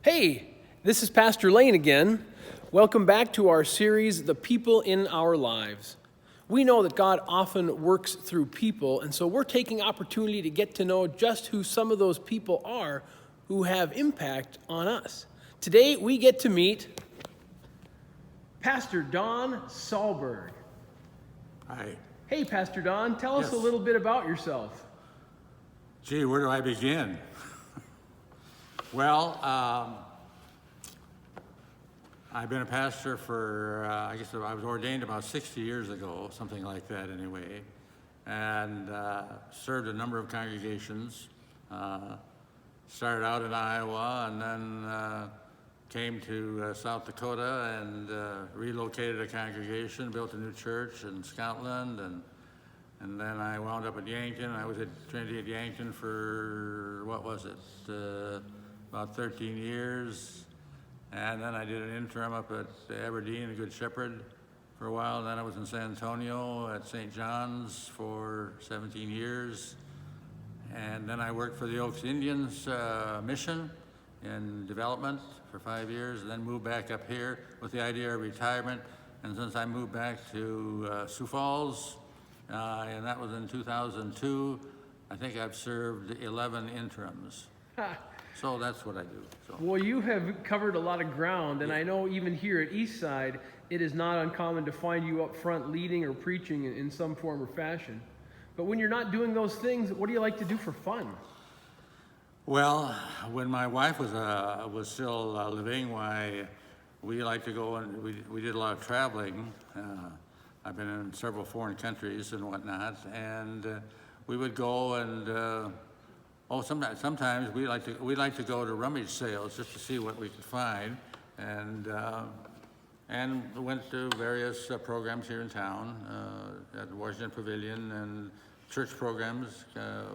Hey, this is Pastor Lane again. Welcome back to our series, The People in Our Lives. We know that God often works through people, and so we're taking opportunity to get to know just who some of those people are who have impact on us. Today, we get to meet Pastor Don Salberg. Hi. Hey, Pastor Don, tell us a little bit about yourself. Gee, where do I begin? Well, I've been a pastor for, I guess I was ordained about 60 years ago, something like that anyway, and served a number of congregations. Started out in Iowa and then came to South Dakota and relocated a congregation, built a new church in Scotland, and then I wound up at Yankton. I was at Trinity at Yankton for, about 13 years. And then I did an interim up at Aberdeen, a Good Shepherd, for a while. Then I was in San Antonio at St. John's for 17 years. And then I worked for the Oaks Indians mission in development for 5 years, and then moved back up here with the idea of retirement. And since I moved back to Sioux Falls, and that was in 2002, I think I've served 11 interims. So that's what I do. So. Well, you have covered a lot of ground, and I know even here at Eastside, it is not uncommon to find you up front leading or preaching in some form or fashion. But when you're not doing those things, what do you like to do for fun? Well, when my wife was still living, we like to go and we did a lot of traveling. I've been in several foreign countries and whatnot, and we would go and. Sometimes we like to go to rummage sales just to see what we could find, and went to various programs here in town at the Washington Pavilion and church programs.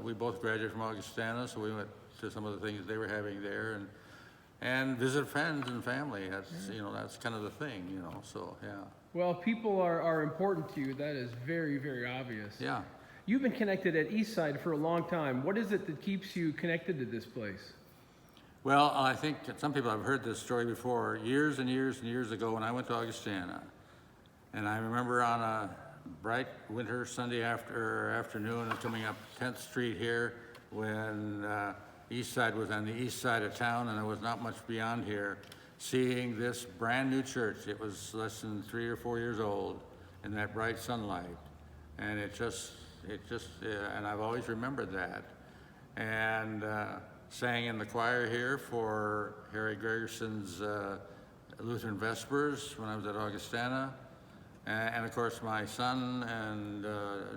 We both graduated from Augustana, so we went to some of the things they were having there, and visit friends and family. That's kind of the thing, So yeah. Well, people are important to you. That is very, very obvious. Yeah. You've been connected at Eastside for a long time. What is it that keeps you connected to this place? Well, I think some people have heard this story before. Years and years and years ago when I went to Augustana, and I remember on a bright winter Sunday afternoon coming up 10th Street here when Eastside was on the east side of town and there was not much beyond here, seeing this brand new church. It was less than 3 or 4 years old in that bright sunlight. And and I've always remembered that. And sang in the choir here for Harry Gregerson's Lutheran Vespers when I was at Augustana. And of course, my son and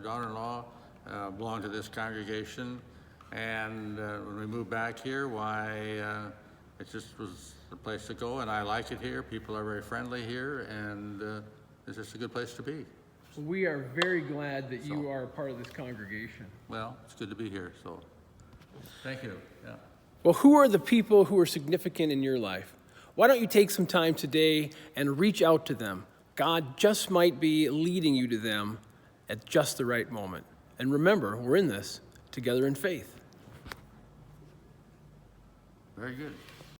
daughter-in-law belong to this congregation. And when we moved back here, it just was the place to go, and I like it here. People are very friendly here, and it's just a good place to be. We are very glad that you are a part of this congregation. Well, it's good to be here, so thank you. Yeah. Well, who are the people who are significant in your life? Why don't you take some time today and reach out to them? God just might be leading you to them at just the right moment. And remember, we're in this together in faith. Very good.